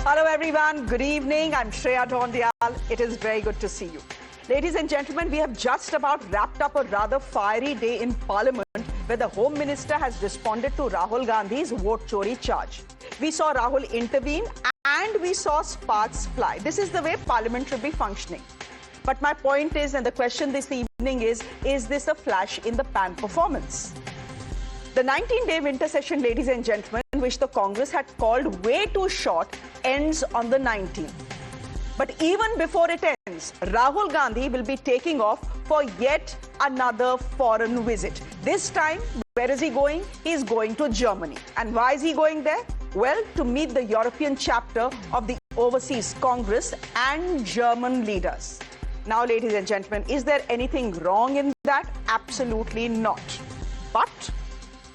Hello everyone, good evening. I'm Shreya Dhondial. It is very good to see you. Ladies and gentlemen, we have just about wrapped up a rather fiery day in Parliament where the Home Minister has responded to Rahul Gandhi's vote chori charge. We saw Rahul intervene and we saw sparks fly. This is the way Parliament should be functioning. But my point is, and the question this evening is this a flash in the pan performance? The 19-day winter session, ladies and gentlemen, which the Congress had called way too short, ends on the 19th. But even before it ends, Rahul Gandhi will be taking off for yet another foreign visit. This time, where is he going? He's going to Germany. And why is he going there? Well, to meet the European chapter of the Overseas Congress and German leaders. Now, ladies and gentlemen, is there anything wrong in that? Absolutely not. But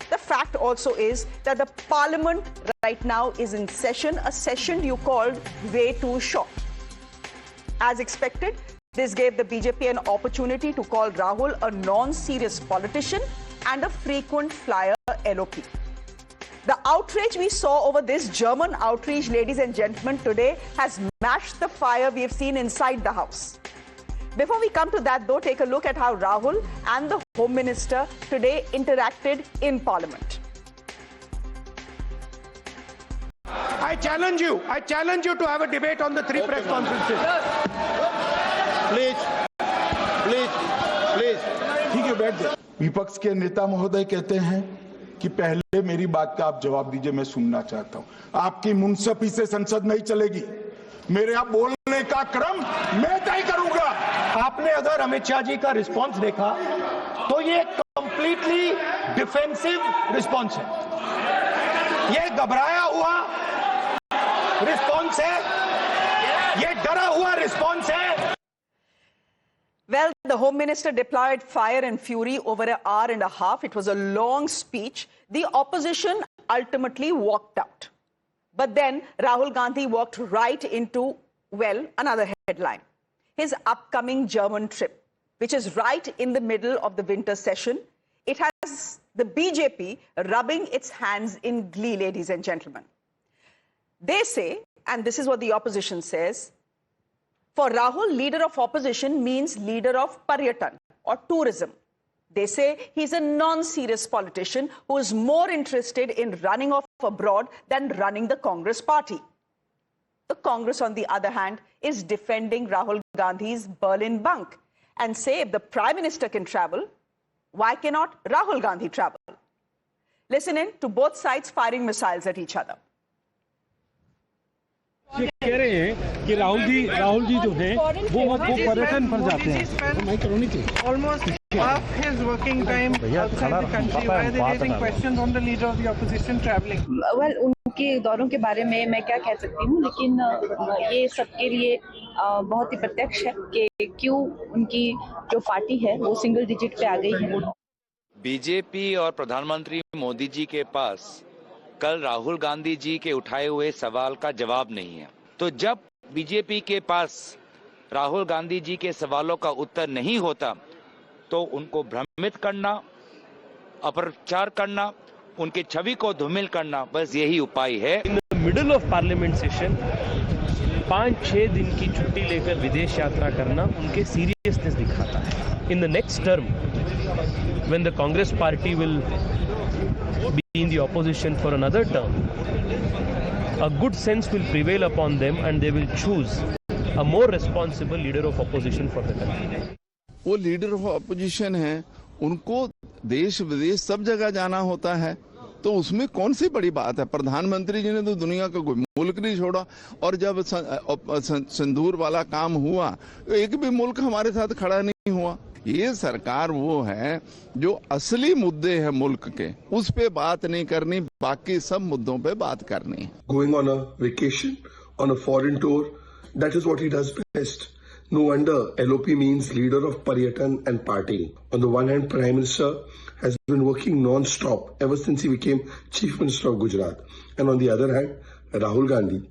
the fact also is that the Parliament right now is in session, a session you called way too short. As expected, this gave the BJP an opportunity to call Rahul a non-serious politician and a frequent flyer LOP. The outrage we saw over this German outreach, ladies and gentlemen, today has matched the fire we have seen inside the House. Before we come to that, though, take a look at how Rahul and the Home Minister today interacted in Parliament. I challenge you to have a debate on the three press conferences. Please ठीक है, बैठ जाओ। विपक्ष के नेता महोदय कहते हैं कि पहले मेरी बात का आप जवाब दीजिए, मैं सुनना चाहता हूं। आपकी मुनसफी से संसद नहीं चलेगी। मेरे आप बोलने का क्रम मैं तय करूंगा। आपने अगर अमित शाह जी का रिस्पांस देखा तो ये कंप्लीटली डिफेंसिव रिस्पांस है, ये घबराया हुआ रिस्पांस है, ये डरा हुआ रिस्पांस है। Well, the Home Minister deployed fire and fury over an hour and a half. It was a long speech. The opposition ultimately walked out. But then Rahul Gandhi walked right into, well, another headline. His upcoming German trip, which is right in the middle of the winter session. It has the BJP rubbing its hands in glee, ladies and gentlemen. They say, and this is what the opposition says, for Rahul, leader of opposition means leader of Paryatan or tourism. They say he's a non-serious politician who is more interested in running off abroad than running the Congress party. The Congress, on the other hand, is defending Rahul Gandhi's Berlin bunk and say if the Prime Minister can travel, why cannot Rahul Gandhi travel? Listen in to both sides firing missiles at each other. ये कह रहे हैं कि राहुल जी जो हैं वो पर्यटन पर जाते हैं। Almost half his working time outside the country. Why are they raising questions on the leader of the opposition traveling? Well, उनके दौरों के बारे में मैं क्या कह सकती हूँ, लेकिन ये सबके लिए बहुत ही प्रत्यक्ष है कि क्यों उनकी जो पार्टी है वो सिंगल डिजिट पे आ गई है। बीजेपी और प्रधानमंत्री मोदी जी के पास कल राहुल गांधी जी के उठाए हुए सवाल का जवाब नहीं है, तो जब बीजेपी के पास राहुल गांधी जी के सवालों का उत्तर नहीं होता तो उनको भ्रमित करना, अपप्रचार करना, उनके छवि को धूमिल करना, बस यही उपाय है। In the middle of parliament session 5-6 दिन की छुट्टी लेकर विदेश यात्रा करना उनके सीरियसनेस दिखाता है। In the next term when the Congress party will be in the opposition for another term, a good sense will prevail upon them and they will choose a more responsible leader of opposition for the country. वो leader of opposition है, उनको देश विदेश सब जगह जाना होता है, तो उसमें कौन सी बड़ी बात है। प्रधानमंत्री जी ने तो दुनिया का कोई मुल्क नहीं छोड़ा, और जब सिंदूर वाला काम हुआ तो एक भी मुल्क हमारे साथ खड़ा नहीं हुआ। ये सरकार वो है जो असली मुद्दे हैं मुल्क के, उस पे बात नहीं करनी, बाकी सब मुद्दों पे बात करनी है। Going on a vacation, on a foreign tour, that is what he does best. No wonder LOP means leader of Paryatan and partying. On the one hand, Prime Minister has been working non-stop ever since he became Chief Minister of Gujarat. And on the other hand, Rahul Gandhi,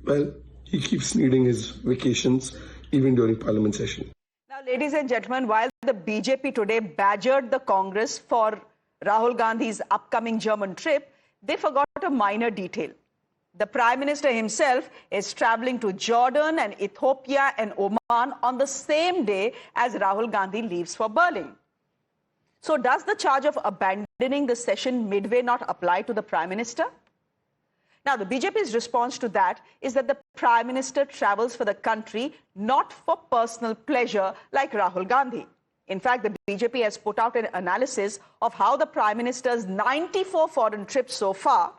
well, he keeps needing his vacations even during Parliament session. Now, ladies and gentlemen, while the BJP today badgered the Congress for Rahul Gandhi's upcoming German trip, they forgot a minor detail. The Prime Minister himself is traveling to Jordan and Ethiopia and Oman on the same day as Rahul Gandhi leaves for Berlin. So does the charge of abandoning the session midway not apply to the Prime Minister? Now, the BJP's response to that is that the Prime Minister travels for the country not for personal pleasure like Rahul Gandhi. In fact, the BJP has put out an analysis of how the Prime Minister's 94 foreign trips so far,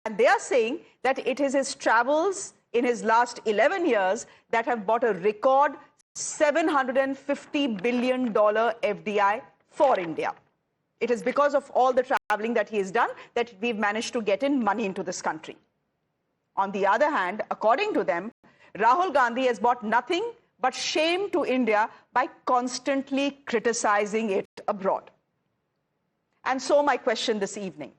and they are saying that it is his travels in his last 11 years that have brought a record $750 billion FDI for India. It is because of all the traveling that he has done that we've managed to get in money into this country. On the other hand, according to them, Rahul Gandhi has brought nothing but shame to India by constantly criticizing it abroad. And so my question this evening,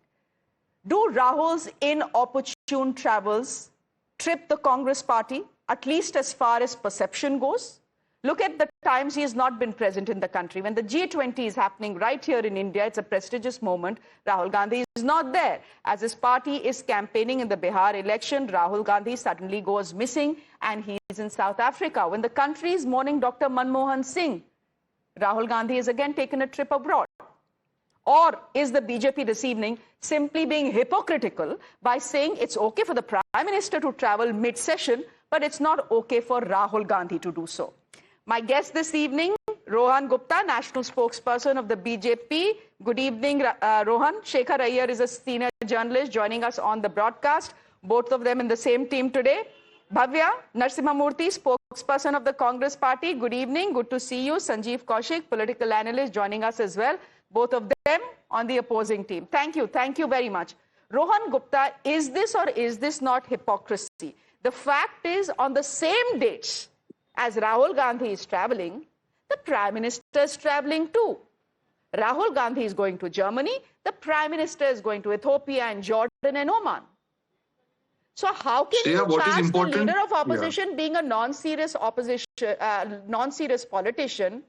do Rahul's inopportune travels trip the Congress party, at least as far as perception goes? Look at the times he has not been present in the country. When the G20 is happening right here in India, it's a prestigious moment, Rahul Gandhi is not there. As his party is campaigning in the Bihar election, Rahul Gandhi suddenly goes missing and he is in South Africa. When the country is mourning Dr. Manmohan Singh, Rahul Gandhi has again taken a trip abroad. Or is the BJP this evening simply being hypocritical by saying it's okay for the Prime Minister to travel mid-session, but it's not okay for Rahul Gandhi to do so? My guest this evening, Rohan Gupta, national spokesperson of the BJP. Good evening, Rohan. Shekhar Iyer is a senior journalist joining us on the broadcast. Both of them in the same team today. Bhavya Narasimhamurthy, spokesperson of the Congress party. Good evening. Good to see you. Sanjeev Kaushik, political analyst, joining us as well. Both of them on the opposing team. Thank you. Thank you very much. Rohan Gupta, is this or is this not hypocrisy? The fact is, on the same dates as Rahul Gandhi is traveling, the Prime Minister is traveling too. Rahul Gandhi is going to Germany. The Prime Minister is going to Ethiopia and Jordan and Oman. So how can you pass the leader of opposition being a non-serious politician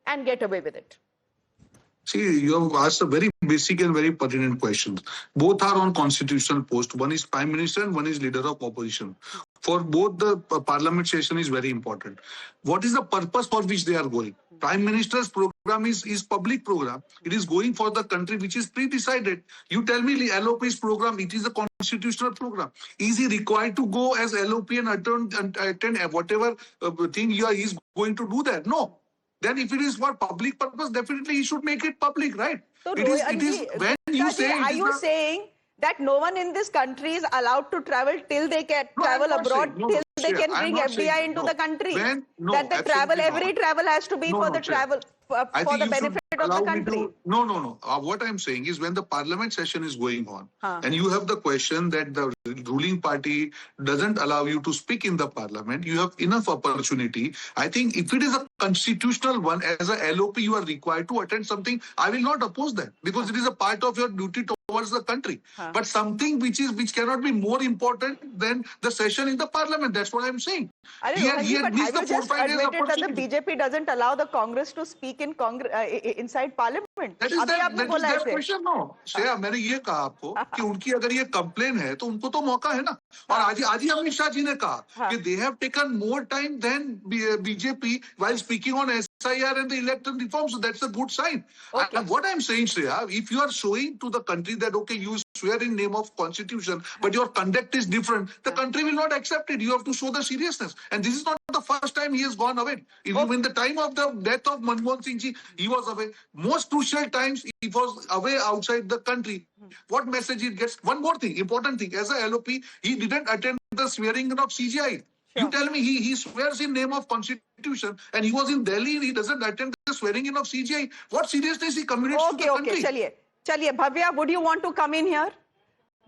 and get away with it? See, you have asked a very basic and very pertinent question. Both are on constitutional post. One is Prime Minister and one is leader of opposition. For both, the parliament session is very important. What is the purpose for which they are going? Prime Minister's program is public program. It is going for the country which is pre-decided. You tell me LOP's program, it is a constitutional program. Is he required to go as LOP and attend whatever thing he is going to do that? No. Then if it is for public purpose, definitely he should make it public, right? So it is when you say... Are you saying that no one in this country is allowed to travel till they can travel abroad, till they can bring FDI into the country? That the travel, every travel has to be for the travel, for the benefit of the country. No. What I'm saying is when the parliament session is going on and you have the question that the ruling party doesn't allow you to speak in the parliament, you have enough opportunity. I think if it is a constitutional one, as a LOP, you are required to attend something. I will not oppose that because it is a part of your duty towards the country. But something which cannot be more important than the session in the parliament. That's what I'm saying. He had missed the 4-5 days that the BJP doesn't allow the Congress to speak in inside parliament. That is their question, no. Shreya, मैंने ये कहा आपको कि उनकी अगर ये complain है तो उनको तो मौका है ना. और आज ही अमित शाह जी ने कहा कि they have taken more time than BJP while speaking on SIR and the electoral reform. So that's a good sign. Okay. And what I'm saying, Shreya, if you are showing to the country that, okay, you swear in name of constitution, but your conduct is different, the country will not accept it. You have to show the seriousness. And this is not the first time he has gone away. Even in the time of the death of Manmohan Singh ji, he was away. Most crucial times, he was away outside the country. What message he gets? One more thing, important thing. As a LOP, he didn't attend the swearing of CGI. You tell me he swears in name of constitution and he was in Delhi and he doesn't attend the swearing in of CGI. What seriousness he communicates to the country? Okay, chaliye. Bhavya, would you want to come in here?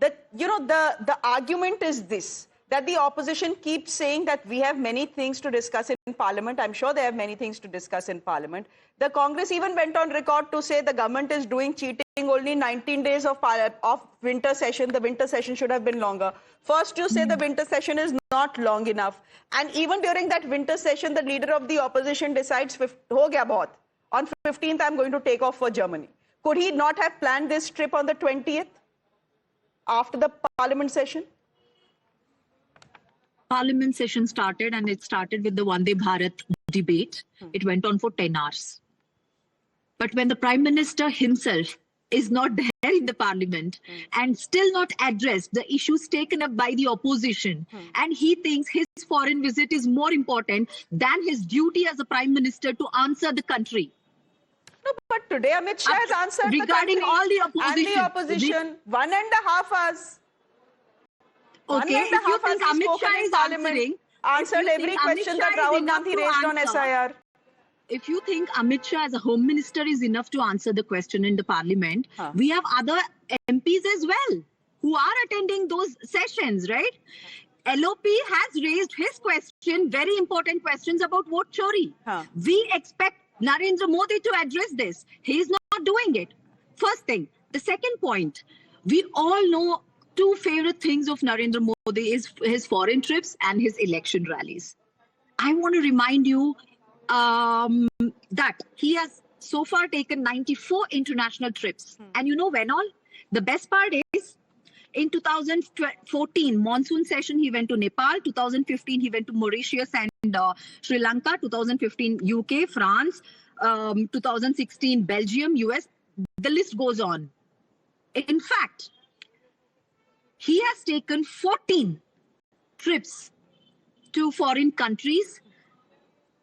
The argument is this, that the opposition keeps saying that we have many things to discuss in parliament. I'm sure they have many things to discuss in parliament. The Congress even went on record to say the government is doing cheating only 19 days of winter session. The winter session should have been longer. First, you say the winter session is not long enough. And even during that winter session, the leader of the opposition decides, ho gaya bahut. On 15th, I'm going to take off for Germany. Could he not have planned this trip on the 20th? After the parliament session? Parliament session started, and it started with the Vande Bharat debate. It went on for 10 hours. But when the Prime Minister himself is not there in the Parliament and still not addressed the issues taken up by the opposition, and he thinks his foreign visit is more important than his duty as a Prime Minister to answer the country. No, but today Amit Shah has answered regarding the country all the opposition. And the opposition, 1.5 hours. Okay, if you think Amit Shah is answered every question that Rahul Gandhi raised on SIR. If you think Amit Shah as a Home Minister is enough to answer the question in the Parliament, we have other MPs as well who are attending those sessions, right? LOP has raised his question, very important questions about vote chori. We expect Narendra Modi to address this. He is not doing it. First thing. The second point, we all know two favorite things of Narendra Modi is his foreign trips and his election rallies. I want to remind you that he has so far taken 94 international trips. And you know when all? The best part is, in 2014 monsoon session, he went to Nepal. 2015, he went to Mauritius and Sri Lanka. 2015, UK, France. 2016, Belgium, US. The list goes on. In fact, he has taken 14 trips to foreign countries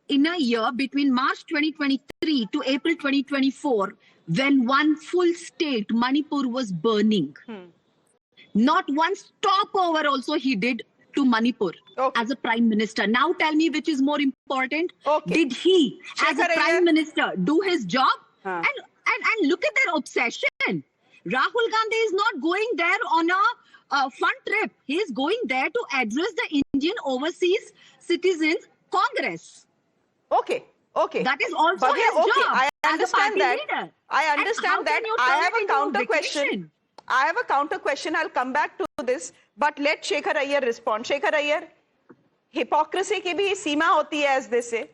in a year between March 2023 to April 2024, when one full state, Manipur, was burning. Not one stopover also he did to Manipur as a Prime Minister. Now tell me which is more important. Did he, as a Prime Minister, do his job? And look at their obsession. Rahul Gandhi is not going there on a fun trip. He is going there to address the Indian Overseas Citizens Congress. Okay. That is also his job. I understand that. Leader. I understand that. I have a counter question. I have a counter question. I'll come back to this. But let Shekhar Iyer respond. Shekhar Iyer, hypocrisy ki bhi seema hoti hai, as they say.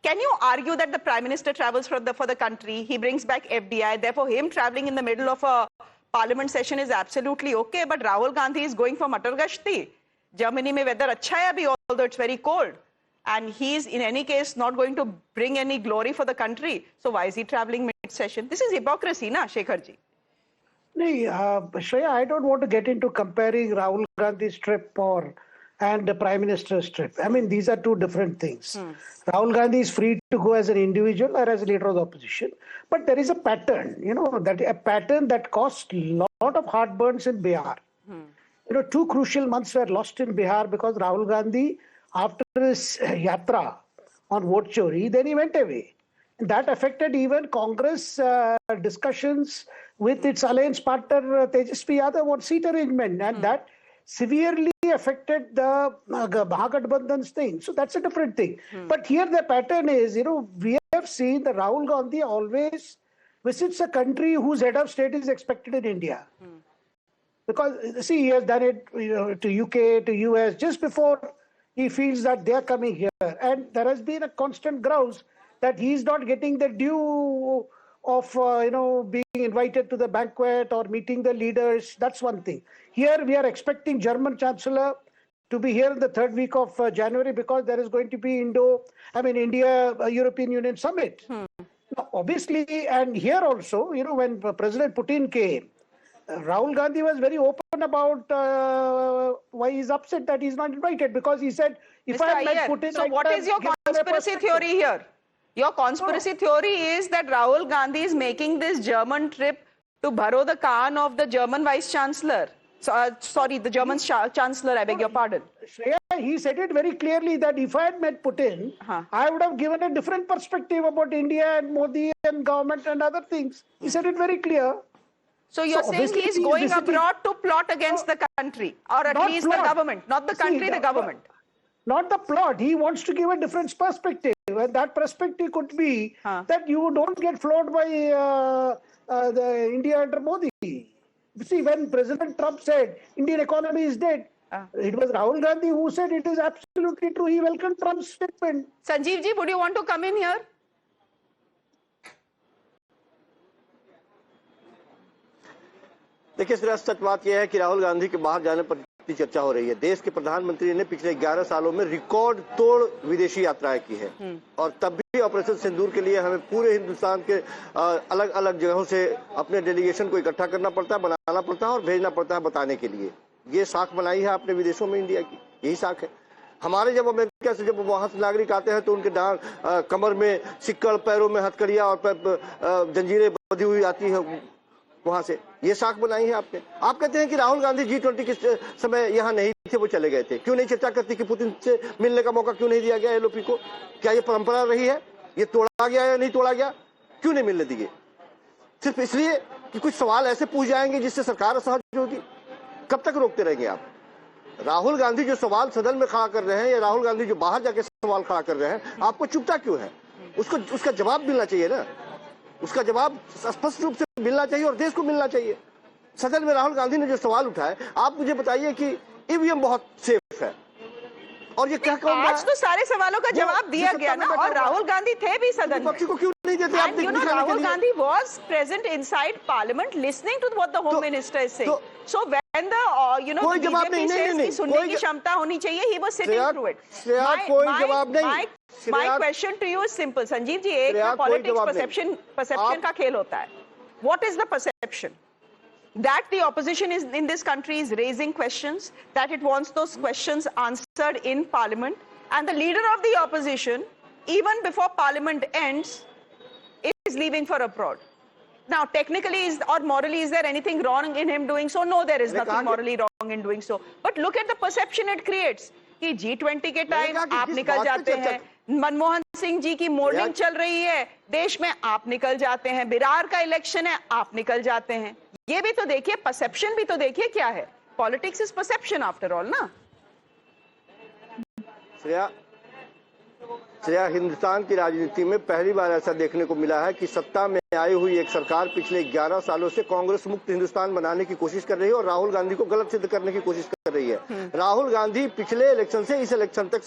Can you argue that the Prime Minister travels for the country, he brings back FDI, therefore him traveling in the middle of a Parliament session is absolutely okay, but Rahul Gandhi is going for Matar Gashti. Germany mein weather acha hai abhi, although it's very cold. And he's, in any case, not going to bring any glory for the country. So why is he traveling mid-session? This is hypocrisy, na, Shekhar ji? Shreya, I don't want to get into comparing Rahul Gandhi's trip and the Prime Minister's trip. I mean, these are two different things. Rahul Gandhi is free to go as an individual or as a leader of the opposition. But there is a pattern, a pattern that caused a lot of heartburns in Bihar. 2 crucial months were lost in Bihar because Rahul Gandhi, after his yatra on vote chori, then he went away. And that affected even Congress discussions with its alliance partner Tejasvi Yadav on seat arrangement, and that severely affected the Mahagathbandhan's thing. So that's a different thing. But here the pattern is, we have seen that Rahul Gandhi always visits a country whose head of state is expected in India. Because, see, he has done it to UK, to US, just before he feels that they are coming here. And there has been a constant grouse that he is not getting the due of, being invited to the banquet or meeting the leaders. That's one thing. Here we are expecting German Chancellor to be here in the 3rd week of January because there is going to be India-European Union summit. Now, obviously, and here also, when President Putin came, Rahul Gandhi was very open about why he's upset that he's not invited, because he said, if I met Putin... So what is your conspiracy theory here? Your conspiracy theory is that Rahul Gandhi is making this German trip to borrow the Khan of the German Vice Chancellor. So, sorry, the German Chancellor, I beg your pardon. Shreya, he said it very clearly that if I had met Putin, I would have given a different perspective about India and Modi and government and other things. He said it very clear. So you're saying he's going abroad to plot against the country, or at least the government, not the country, the government. Not the plot. He wants to give a different perspective. And that perspective could be that you don't get floored by the India under Modi. See, when President Trump said Indian economy is dead, it was Rahul Gandhi who said it is absolutely true. He welcomed Trump's statement. Sanjeev ji, would you want to come in here? देखिए, सच बात यह है कि राहुल गांधी के बाहर जाने पर की चर्चा हो रही है। देश के प्रधानमंत्री ने पिछले 11 सालों में रिकॉर्ड तोड़ विदेशी यात्राएं की है और तब भी ऑपरेशन सिंदूर के लिए हमें पूरे हिंदुस्तान के अलग अलग जगहों से अपने डेलीगेशन को इकट्ठा करना पड़ता है, बनाना पड़ता है और भेजना पड़ता है बताने के लिए। ये साख बनाई है आपने विदेशों में इंडिया की, यही साख है। हमारे जब अमेरिका से जब वहां से नागरिक आते हैं तो उनके कमर में सिक्कड़, पैरों में हथकड़ियां और जंजीरें बंधी हुई आती है वहां से, ये साख बनाई है आपने। आप कहते हैं कि राहुल गांधी G20 के समय यहाँ नहीं थे, वो चले गए थे। क्यों नहीं चर्चा करती कि पुतिन से मिलने का मौका क्यों नहीं दिया गया LOP को? क्या ये परंपरा रही है? ये तोड़ा गया या नहीं तोड़ा गया? क्यों नहीं मिलने दिए? सिर्फ इसलिए कि कुछ सवाल ऐसे पूछ जाएंगे जिससे सरकार असहज होगी। कब तक रोकते रहेंगे आप? राहुल गांधी जो सवाल सदन में खड़ा कर रहे हैं या राहुल गांधी जो बाहर जाके सवाल खड़ा कर रहे हैं, आपको चुपता क्यों है? उसका जवाब मिलना चाहिए ना, उसका जवाब स्पष्ट रूप से मिलना चाहिए और देश को मिलना चाहिए। सदन में राहुल गांधी ने जो सवाल उठाए, आप मुझे बताइए कि ईवीएम बहुत सेफ है और ये क्या आज तो सारे सवालों का जवाब दिया गया ना, और राहुल गांधी थे भी सदन में। पक्षी को क्यों नहीं देते आप? Rahul Gandhi was present inside parliament listening to what the home minister is saying. So when the BJP says कि सुनने की क्षमता होनी चाहिए, he was sitting through it. My question to you is simple, Sanjeev ji, एक पॉलिटिक्स परसेप्शन का खेल होता है। What is the perception? That the opposition is in this country is raising questions, that it wants those questions answered in parliament, and the leader of the opposition, even before parliament ends, is leaving for abroad. Now, technically or morally, is there anything wrong in him doing so? No, there is nothing morally wrong in doing so. But look at the perception it creates. कि G20 के time आप निकल जाते हैं, मनमोहन सिंह जी की morning चल रही है, देश में आप निकल जाते हैं, बिरार का इलेक्शन है, आप निकल जाते हैं। ये भी तो देखिए, परसेप्शन भी तो देखिए क्या है। Politics is perception after all ना। श्रेया, हिंदुस्तान की राजनीति में पहली बार ऐसा देखने को मिला है कि सत्ता में आई हुई एक सरकार पिछले 11 सालों से कांग्रेस मुक्त हिंदुस्तान बनाने की कोशिश कर रही है और राहुल गांधी को गलत सिद्ध करने की कोशिश कर रही है। राहुल गांधी पिछले इलेक्शन से इस इलेक्शन तक,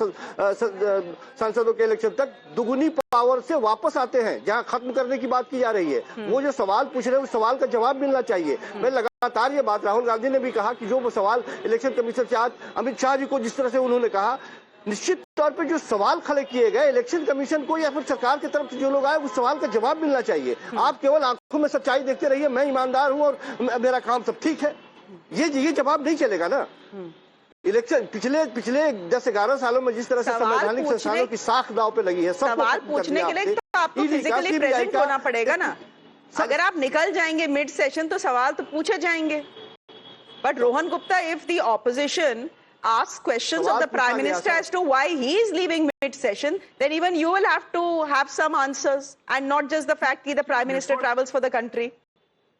संसदों के इलेक्शन तक दुगुनी पावर से वापस आते हैं, जहां खत्म करने की बात की जा रही है। वो जो सवाल पूछ रहे हैं उस सवाल का जवाब मिलना चाहिए। मैं लगातार ये बात, राहुल गांधी ने भी कहा कि जो सवाल इलेक्शन कमीशन से आज अमित शाह जी को जिस तरह से उन्होंने कहा, निश्चित तौर पे जो सवाल खड़े किए गए इलेक्शन कमीशन को या फिर सरकार की तरफ से जो लोग आए, उस सवाल का जवाब मिलना चाहिए। आप केवल आंखों में सच्चाई देखते रहिए, मैं ईमानदार हूं और मेरा काम सब ठीक है, ये जवाब नहीं चलेगा ना। इलेक्शन पिछले 10-11 सालों में जिस तरह से संवैधानिक संस्थानों की साख दांव पे लगी है, सवाल पूछने के लिए तो आपको फिजिकली प्रेजेंट होना पड़ेगा ना। अगर आप निकल जाएंगे मिड सेशन तो सवाल तो पूछे जाएंगे। But Rohan Gupta, if the opposition ask questions of the Prime Minister as to why he is leaving mid-session, then even you will have to have some answers, and not just the fact that the Prime Minister travels for the country.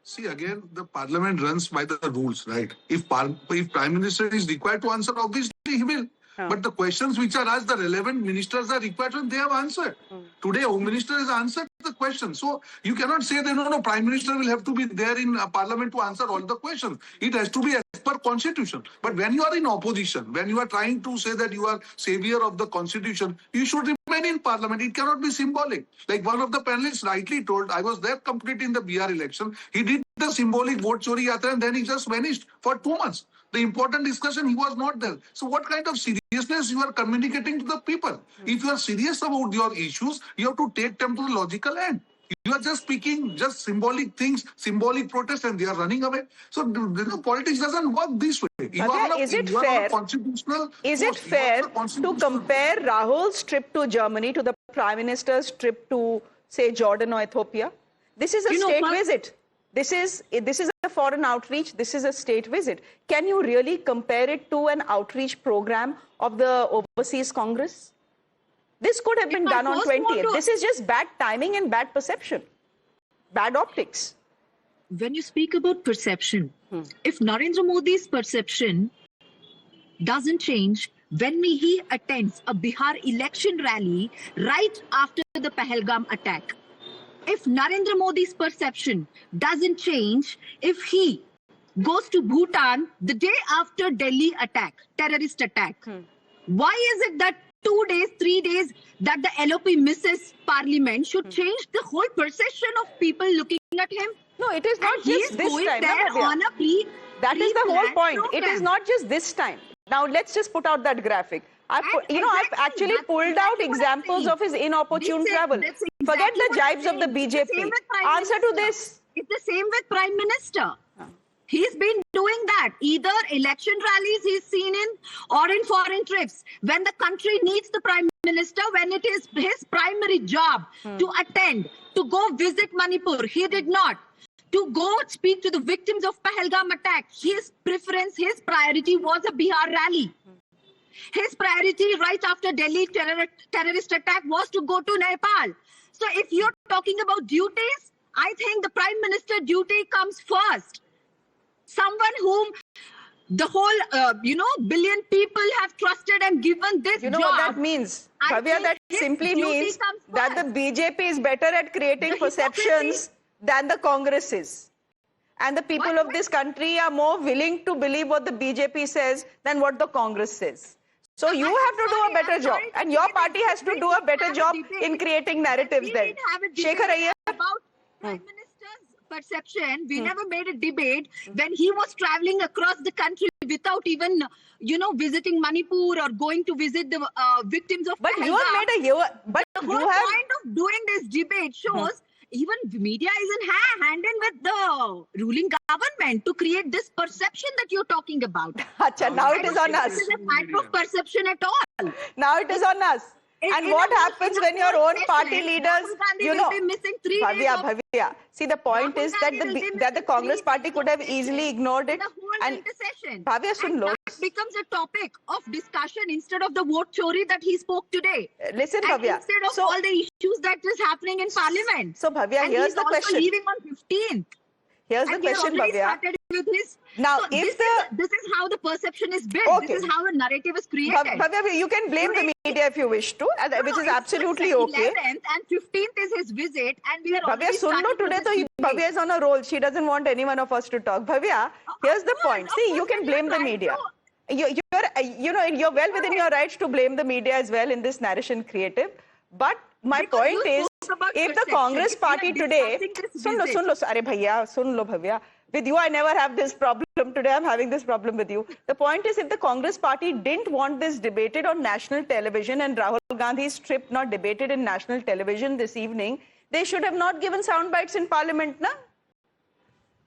See, again, the Parliament runs by the rules, right? If Prime Minister is required to answer, obviously he will. But the questions which are asked, the relevant ministers are required and they have answered. Today, Home Minister has answered the question. So you cannot say that no, Prime Minister will have to be there in Parliament to answer all the questions. It has to be as per Constitution. But when you are in opposition, when you are trying to say that you are savior of the Constitution, you should remain in Parliament. It cannot be symbolic. Like one of the panelists rightly told, I was there completing the BR election. He did the symbolic vote chori yatra and then he just vanished for 2 months. The important discussion, he was not there. So what kind of seriousness you are communicating to the people? If you are serious about your issues, you have to take them to the logical end. You are just speaking just symbolic things, symbolic protest, and they are running away. So politics doesn't work this way. Is it fair to compare Rahul's trip to Germany to the Prime Minister's trip to, say, Jordan or Ethiopia? This is a state visit. This is a foreign outreach. This is a state visit. Can you really compare it to an outreach program of the Overseas Congress? This could have been done on 20th. This is just bad timing and bad perception, bad optics. When you speak about perception, if Narendra Modi's perception doesn't change when he attends a Bihar election rally right after the Pahalgam attack, if Narendra Modi's perception doesn't change, if he goes to Bhutan the day after Delhi attack, terrorist attack, why is it that 2 days, 3 days that the LOP misses Parliament should change the whole perception of people looking at him? No, it is not and just this time. There on a plea. That is the whole point. It is not just this time. Now let's just put out that graphic. I've actually pulled out examples of his inopportune travel. Forget the jibes of the BJP. Answer to this. It's the same with Prime Minister. He's been doing that. Either election rallies he's seen in or in foreign trips. When the country needs the Prime Minister, when it is his primary job to attend, to go visit Manipur, he did not. To go speak to the victims of Pahalgam attack, his preference, his priority was a Bihar rally. His priority right after Delhi terrorist attack was to go to Nepal. So if you're talking about duties, I think the Prime Minister duty comes first. Someone whom the whole, billion people have trusted and given this job. You know what that means? Bhavya, that simply means that the BJP is better at creating perceptions than the Congress is. And the people of this country are more willing to believe what the BJP says than what the Congress says. So you have to do a better job. And your party has to do a better job in creating narratives then. Shekhar Iyer? About Prime Minister's perception, we never made a debate when he was traveling across the country without even, visiting Manipur or going to visit the victims of But Pahalgam. you have made The whole point of doing this debate shows even media is in hand in with the ruling government to create this perception that you're talking about. Achha, now it is on us. This is a matter of perception at all. Now it is on us. And what happens when your own party leaders, Bhavya, see the point is that the Congress party could have easily ignored it. And Bhavya, sun lo. That becomes a topic of discussion instead of the vote chori that he spoke today. Listen, Bhavya. Instead of all the issues that is happening in Parliament. So Bhavya, here's the question. And he's also leaving on 15th. Here's the question, Bhavya. Now, so this is how the perception is built. Okay. This is how the narrative is created. Bhavya, you can blame the media if you wish to, which is absolutely okay. 11th and 15th is his visit, and we are Bhavya, sun lo, today to Bhavya is on a roll. She doesn't want any one of us to talk. Bhavya, here's the point. See, you can blame the media. You're well within your rights to blame the media as well in this narration creative. But my point is, if the Congress party today, sun lo, are bhaiya, sun lo Bhavya. With you, I never have this problem. Today, I'm having this problem with you. The point is, if the Congress party didn't want this debated on national television and Rahul Gandhi's trip not debated in national television this evening, they should have not given sound bites in Parliament, na?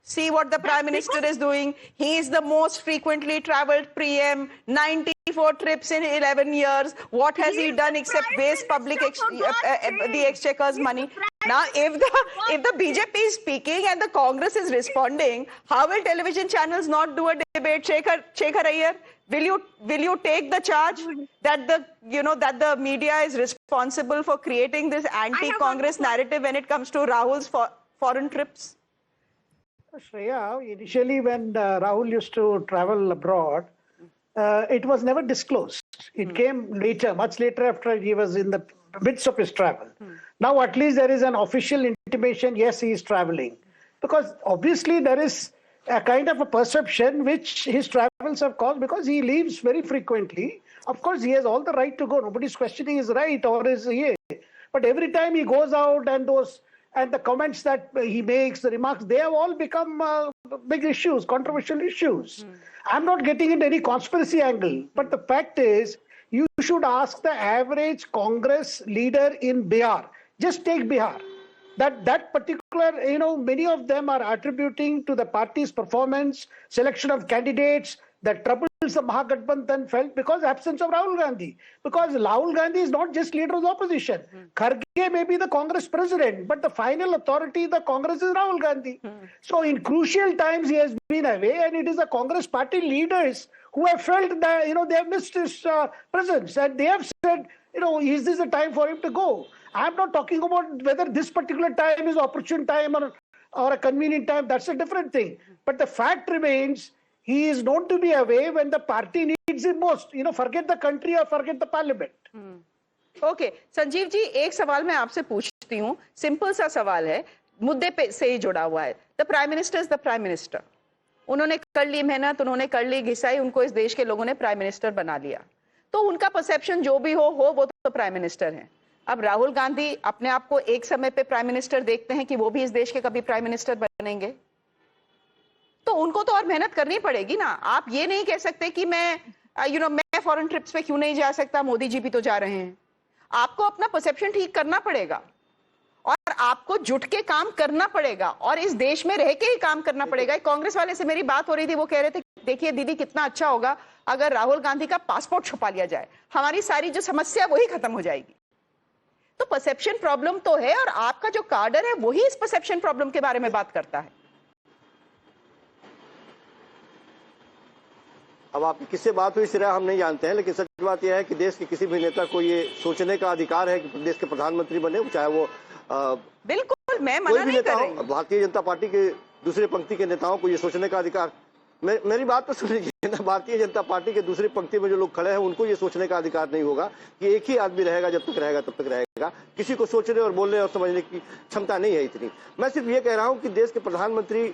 See what the Prime Minister is doing. He is the most frequently travelled PM, 94 trips in 11 years. What has he done except waste public the exchequer's money? Now, if the BJP is speaking and the Congress is responding, how will television channels not do a debate? Shekhar Iyer, will you take the charge that the media is responsible for creating this anti-Congress narrative when it comes to Rahul's foreign trips? Shreya, initially when Rahul used to travel abroad, it was never disclosed. It came later, much later after he was in the midst of his travel. Now at least there is an official intimation, yes, he is traveling. Because obviously there is a kind of a perception which his travels have caused because he leaves very frequently. Of course, he has all the right to go. Nobody's questioning his right or his But every time he goes out and the comments that he makes, the remarks, they have all become big issues, controversial issues. I'm not getting into any conspiracy angle, but the fact is, you should ask the average Congress leader in Bihar. Just take Bihar. That particular, many of them are attributing to the party's performance, selection of candidates, the troubles the Mahagathbandhan felt because absence of Rahul Gandhi. Because Rahul Gandhi is not just leader of the opposition. Kharge may be the Congress president, but the final authority of the Congress is Rahul Gandhi. So in crucial times he has been away, and it is the Congress party leaders who have felt that, they have missed his presence, and they have said, is this a time for him to go? I'm not talking about whether this particular time is opportune time or a convenient time. That's a different thing. But the fact remains, he is known to be away when the party needs him most. Forget the country or forget the parliament. Okay, Sanjeev ji, एक सवाल मैं आपसे पूछती हूँ. Simple सा सवाल है, मुद्दे पे से ही जुड़ा हुआ है. The Prime Minister is the Prime Minister. उन्होंने कर ली मेहनत, उन्होंने कर ली घिसाई, उनको इस देश के लोगों ने प्राइम मिनिस्टर बना लिया. तो उनका परसेप्शन जो भी हो वो तो प्राइम मिनिस्टर हैं. अब राहुल गांधी अपने आप को एक समय पे प्राइम मिनिस्टर देखते हैं कि वो भी इस देश के कभी प्राइम मिनिस्टर बनेंगे? तो उनको तो और मेहनत करनी पड़ेगी ना। आप ये नहीं कह सकते कि मैं मैं फॉरेन ट्रिप्स पे क्यों नहीं जा सकता, मोदी जी भी तो जा रहे हैं। आपको अपना परसेप्शन ठीक करना पड़ेगा और आपको जुट के काम करना पड़ेगा और इस देश में रह के ही काम करना पड़ेगा। कांग्रेस वाले से मेरी बात हो रही थी, वो कह रहे थे देखिए दीदी कितना अच्छा होगा अगर राहुल गांधी का पासपोर्ट छुपा लिया जाए, हमारी सारी जो समस्या वही खत्म हो जाएगी। तो परसेप्शन प्रॉब्लम तो है और आपका जो कार्डर है वही इस परसेप्शन प्रॉब्लम के बारे में बात करता है। अब आपकी किससे बात हुई सिरा हम नहीं जानते हैं, लेकिन सच बात यह है कि देश के किसी भी नेता को ये सोचने का अधिकार है कि देश के प्रधानमंत्री बने, चाहे वो बिल्कुल मैं मना नहीं कर रही। भारतीय जनता पार्टी के दूसरे पंक्ति के नेताओं को ये सोचने का अधिकार, मेरी बात तो सुन लीजिए ना, भारतीय जनता पार्टी के दूसरी पंक्ति में जो लोग खड़े हैं उनको ये सोचने का अधिकार नहीं होगा कि एक ही आदमी रहेगा, जब तक रहेगा तब तक रहेगा। किसी को सोचने और बोलने और समझने की क्षमता नहीं है इतनी। मैं सिर्फ ये कह रहा हूं कि देश के प्रधानमंत्री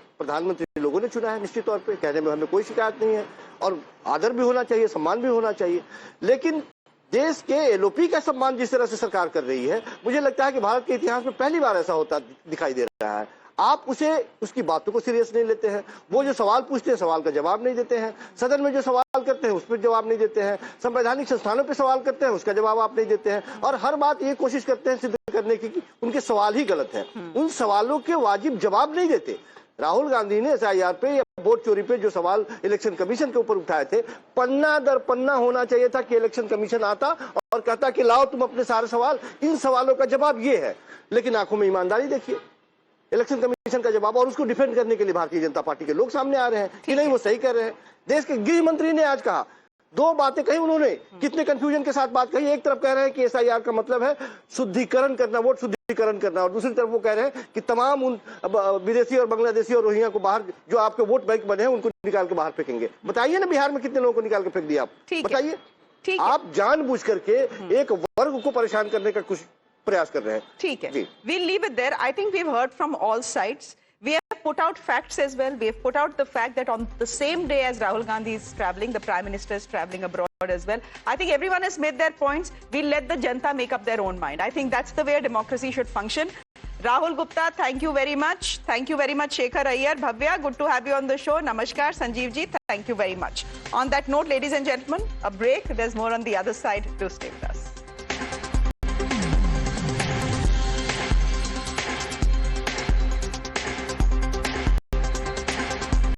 लोगों ने चुना है, निश्चित तौर पर कहने में हमें कोई शिकायत नहीं है और आदर भी होना चाहिए, सम्मान भी होना चाहिए। लेकिन देश के एलओपी का सम्मान जिस तरह से सरकार कर रही है, मुझे लगता है कि भारत के इतिहास में पहली बार ऐसा होता दिखाई दे रहा है। आप उसकी बातों को सीरियस नहीं लेते हैं, वो जो सवाल पूछते हैं सवाल का जवाब नहीं देते हैं, सदन में जो सवाल करते हैं उस पर जवाब नहीं देते हैं, संवैधानिक संस्थानों पर सवाल करते हैं उसका जवाब आप नहीं देते हैं और हर बात ये कोशिश करते हैं सिद्ध करने की कि उनके सवाल ही गलत है। उन सवालों के वाजिब जवाब नहीं देते। राहुल गांधी ने SIR पे या वोट चोरी पे जो सवाल इलेक्शन कमीशन के ऊपर उठाए थे, पन्ना दर पन्ना होना चाहिए था कि इलेक्शन कमीशन आता और कहता कि लाओ तुम अपने सारे सवाल, इन सवालों का जवाब ये है। लेकिन आंखों में ईमानदारी देखिए, इलेक्शन कमीशन का जवाब और उसको डिफेंड करने के लिए भारतीय जनता पार्टी के लोग सामने आ रहे हैं कि नहीं वो सही कर रहे हैं। देश के गृह मंत्री ने आज कहा, दो बातें कही उन्होंने, कितने कंफ्यूजन के साथ बात कही। एक तरफ कह रहे हैं कि SIR का मतलब है शुद्धिकरण करना, वोट शुद्धिकरण करना, और दूसरी तरफ वो कह रहे हैं कि तमाम उन विदेशी और बांग्लादेशी और रोहिंग्या को बाहर, जो आपके वोट बैंक बने हैं उनको निकाल के बाहर फेंकेंगे। बताइए ना बिहार में कितने लोगों को निकाल के फेंक दिया आप, बताइए। आप जानबूझ करके एक वर्ग को परेशान करने का कुछ प्रयास कर रहे हैं। ठीक है, we'll leave it there. I think we've heard from all sides. We have put out facts as well. We have put out the fact that on the same day as Rahul Gandhi is traveling, the Prime Minister is traveling abroad as well. I think everyone has made their points. We'll let the Janta make up their own mind. I think that's the way a democracy should function. Rahul Gupta, thank you very much. Thank you very much, Shekhar Iyer. Bhavya, good to have you on the show. Namaskar, Sanjeev ji, thank you very much. On that note, ladies and gentlemen, a break. There's more on the other side. Do stay with us.